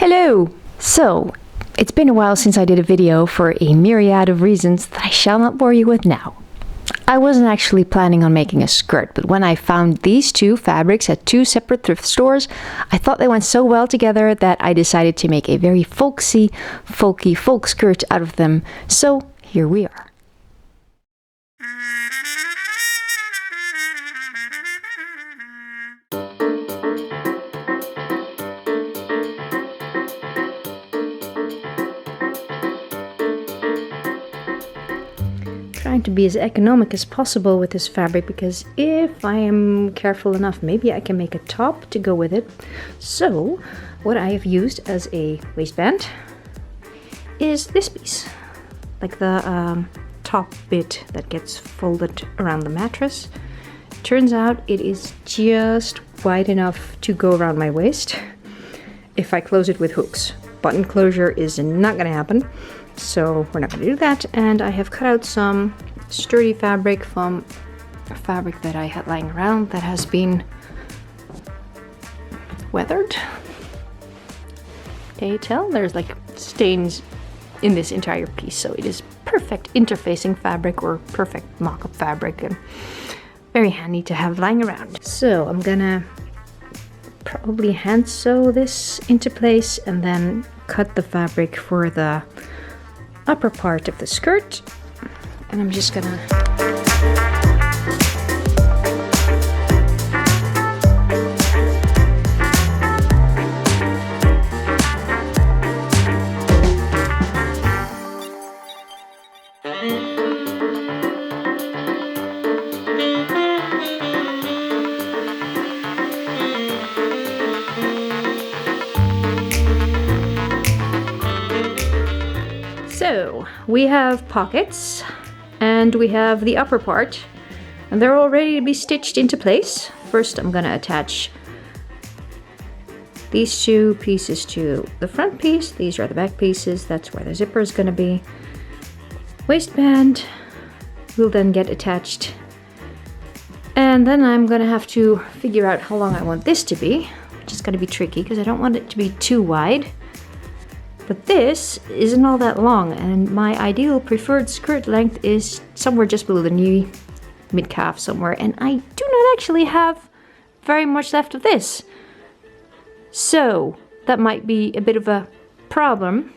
Hello! So, it's been a while since I did a video for a myriad of reasons that I shall not bore you with now. I wasn't actually planning on making a skirt, but when I found these two fabrics at two separate thrift stores, I thought they went so well together that I decided to make a very folksy, folky folk skirt out of them. So, here we are. Trying to be as economic as possible with this fabric, because if I am careful enough, maybe I can make a top to go with it. So what I have used as a waistband is this piece, like the top bit that gets folded around the mattress. Turns out it is just wide enough to go around my waist if I close it with hooks. Button closure is not going to happen, so we're not going to do that. And I have cut out some sturdy fabric from a fabric that I had lying around that has been weathered. Can you tell? There's like stains in this entire piece, so it is perfect interfacing fabric or perfect mock-up fabric and very handy to have lying around. So I'm gonna probably hand sew this into place and then cut the fabric for the upper part of the skirt, and I'm just gonna So we have pockets and we have the upper part, and they're all ready to be stitched into place. First I'm gonna attach these two pieces to the front piece. These are the back pieces. That's where the zipper is gonna be. Waistband will then get attached, and then I'm gonna have to figure out how long I want this to be, which is gonna be tricky because I don't want it to be too wide. But this isn't all that long, and my ideal preferred skirt length is somewhere just below the knee, mid-calf somewhere, and I do not actually have very much left of this. So that might be a bit of a problem,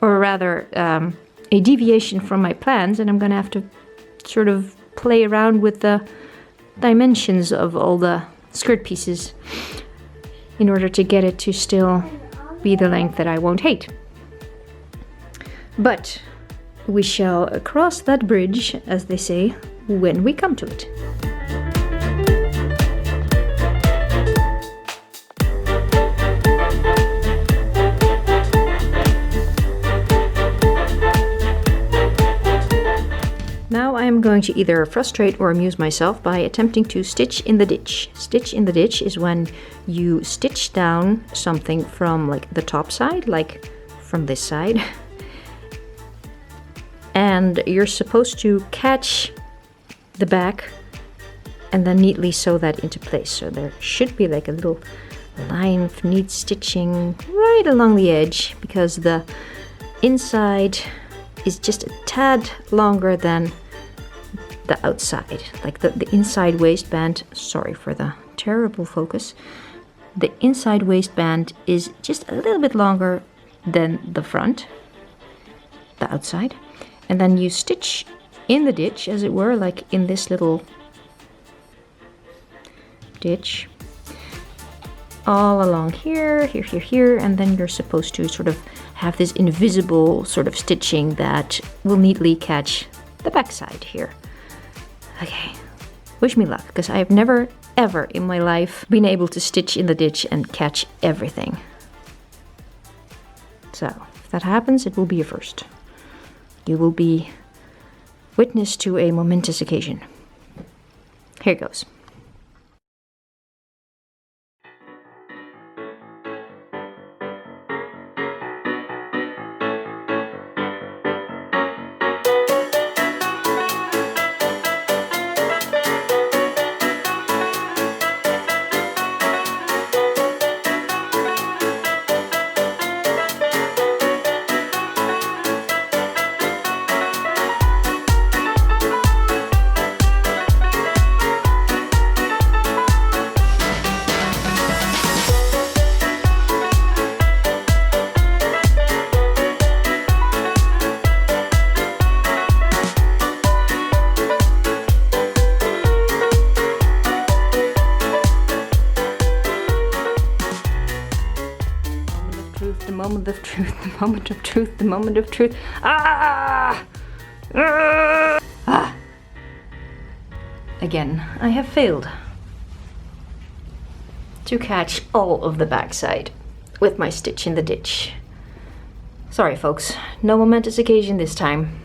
or rather a deviation from my plans, and I'm gonna have to sort of play around with the dimensions of all the skirt pieces in order to get it to still be the length that I won't hate. But we shall cross that bridge, as they say, when we come to it. Now I am going to either frustrate or amuse myself by attempting to stitch in the ditch. Stitch in the ditch is when you stitch down something from like the top side, like from this side, and you're supposed to catch the back and then neatly sew that into place. So there should be like a little line of neat stitching right along the edge, because the inside is just a tad longer than the outside. Like the inside waistband, sorry for the terrible focus, the inside waistband is just a little bit longer than the front, the outside, and then you stitch in the ditch, as it were, like in this little ditch all along here, here, and then you're supposed to sort of have this invisible sort of stitching that will neatly catch the backside here. Okay, wish me luck, because I have never ever in my life been able to stitch in the ditch and catch everything. So if that happens, it will be a first. You will be witness to a momentous occasion. Here goes. truth, the moment of truth, the moment of truth, the moment of truth. Ah! Ah! Again, I have failed to catch all of the backside with my stitch in the ditch. Sorry folks, no momentous occasion this time.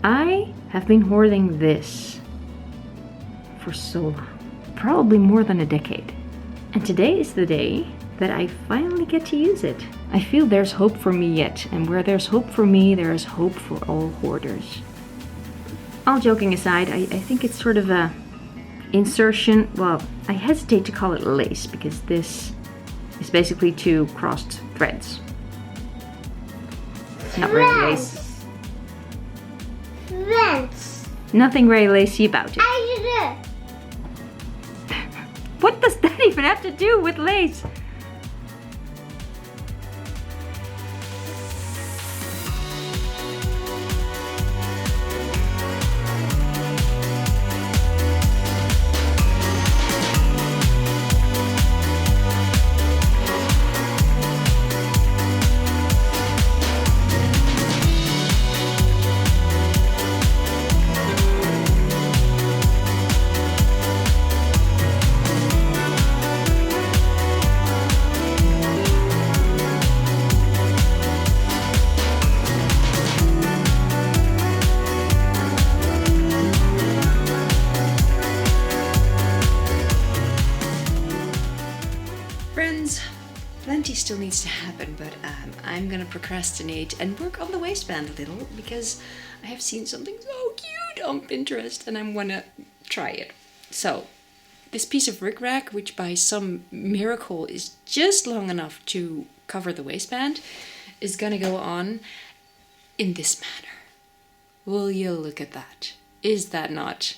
I have been hoarding this for so long, probably more than a decade. And today is the day that I finally get to use it. I feel there's hope for me yet, and where there's hope for me, there is hope for all hoarders. All joking aside, I think it's sort of a insertion. Well, I hesitate to call it lace because this is basically two crossed threads. It's not very lace. Threads. Nothing very lacy about it. I did it. What does that even have to do with lace? Friends, plenty still needs to happen, but I'm gonna procrastinate and work on the waistband a little because I have seen something so cute on Pinterest and I wanna try it. So, this piece of rickrack, which by some miracle is just long enough to cover the waistband, is gonna go on in this manner. Will you look at that? Is that not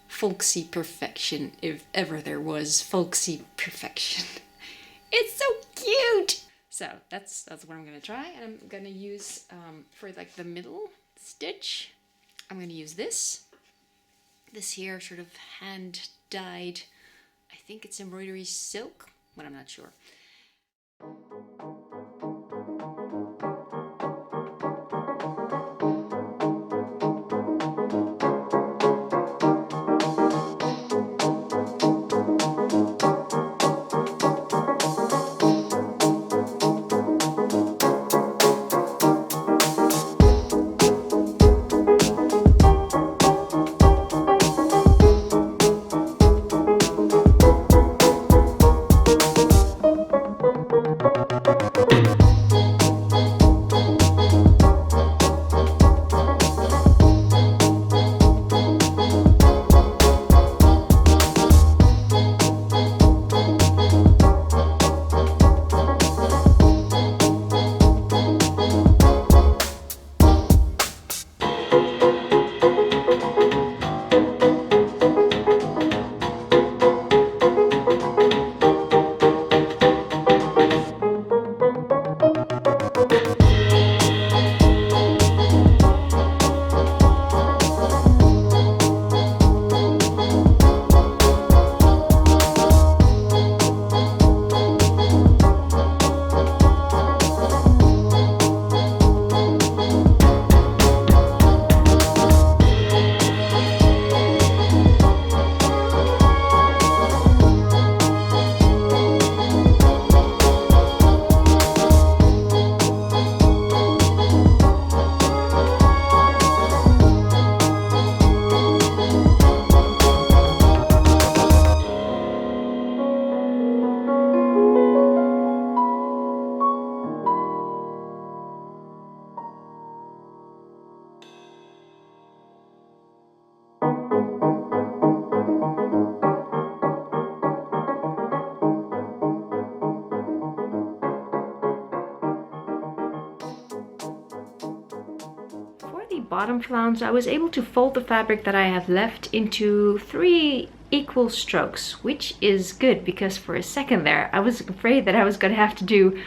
folksy perfection, if ever there was folksy perfection? It's so cute! So that's what I'm gonna try, and I'm gonna use, for like the middle stitch, I'm gonna use this here sort of hand dyed, I think it's embroidery silk, but I'm not sure. Bottom flounce, I was able to fold the fabric that I have left into 3 equal strokes, which is good because for a second there I was afraid that I was gonna have to do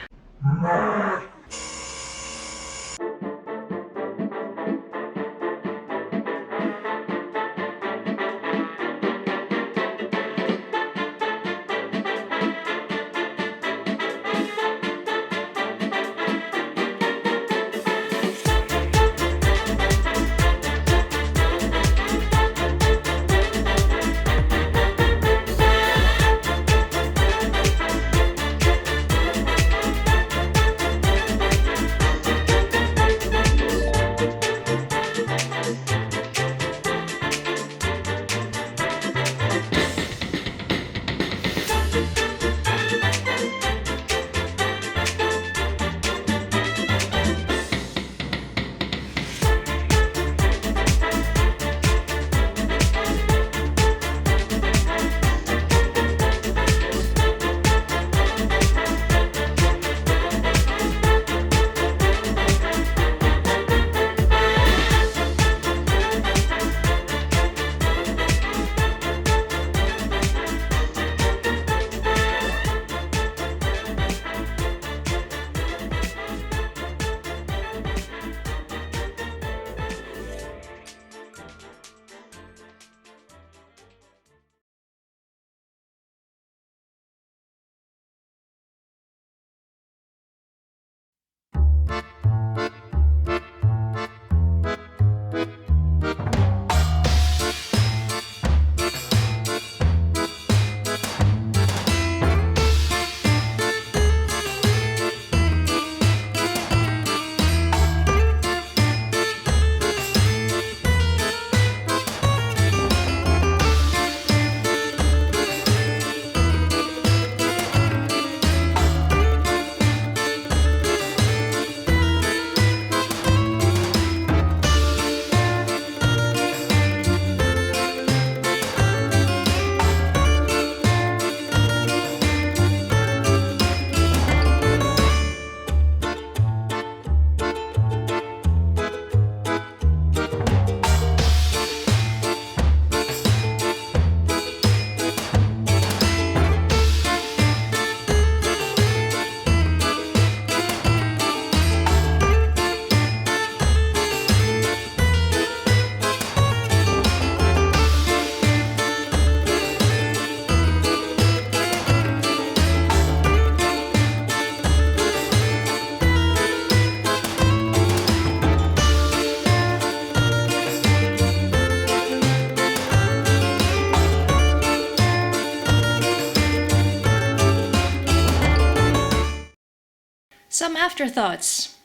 Some afterthoughts.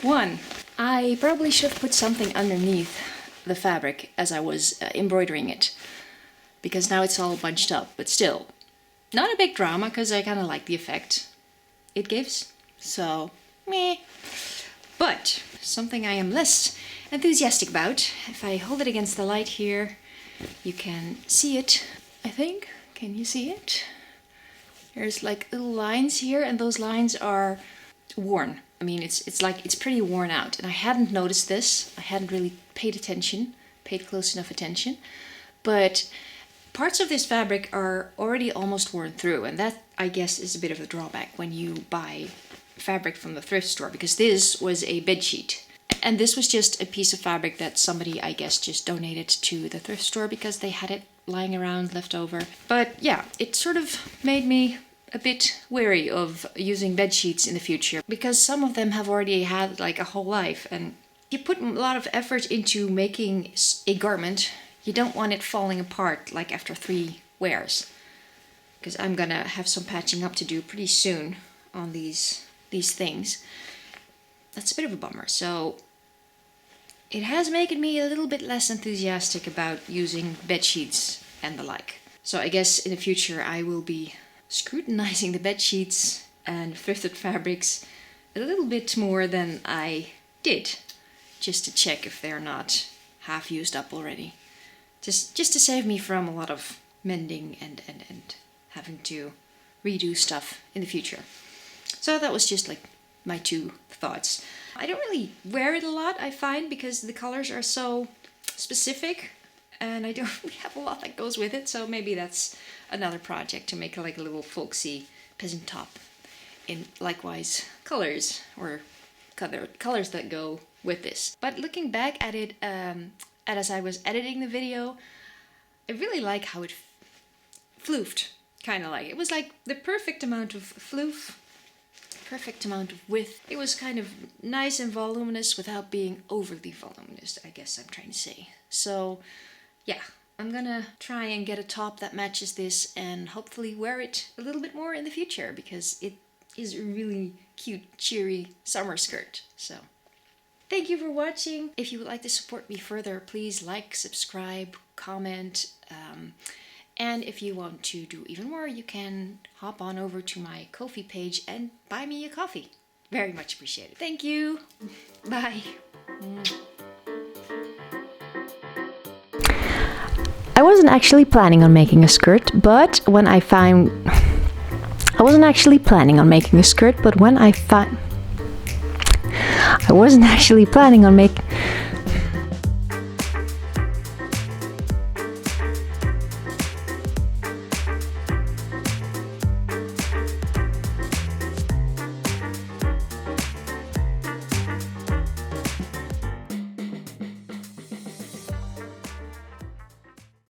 One, I probably should have put something underneath the fabric as I was embroidering it, because now it's all bunched up, but still, not a big drama because I kind of like the effect it gives, so meh. But something I am less enthusiastic about, if I hold it against the light here, you can see it, I think. Can you see it? There's like little lines here, and those lines are worn. I mean, it's like it's pretty worn out, and I hadn't noticed this. I hadn't really paid close enough attention. But parts of this fabric are already almost worn through, and that, I guess, is a bit of a drawback when you buy fabric from the thrift store, because this was a bed sheet. And this was just a piece of fabric that somebody, I guess, just donated to the thrift store because they had it lying around left over. But yeah, it sort of made me a bit wary of using bed sheets in the future, because some of them have already had like a whole life, and you put a lot of effort into making a garment. You don't want it falling apart like after 3 wears, because I'm gonna have some patching up to do pretty soon on these things. That's a bit of a bummer. So it has made me a little bit less enthusiastic about using bed sheets and the like. So I guess in the future I will be scrutinizing the bed sheets and thrifted fabrics a little bit more than I did, just to check if they're not half used up already. Just to save me from a lot of mending and having to redo stuff in the future. So that was just like my 2 thoughts. I don't really wear it a lot, I find, because the colors are so specific and I don't really have a lot that goes with it. So maybe that's another project, to make like a little folksy peasant top in likewise colors, or colors that go with this. But looking back at it, as I was editing the video, I really like how it floofed, kind of like. It was like the perfect amount of floof, perfect amount of width. It was kind of nice and voluminous without being overly voluminous, I guess I'm trying to say. So yeah, I'm gonna try and get a top that matches this and hopefully wear it a little bit more in the future, because it is a really cute, cheery summer skirt. So thank you for watching. If you would like to support me further, please like, subscribe, comment, and if you want to do even more, you can hop on over to my Ko-fi page and buy me a coffee. Very much appreciated. Thank you. Bye. I wasn't actually planning on making a skirt, but when I found... I wasn't actually planning on making a skirt, but when I wasn't actually planning on making...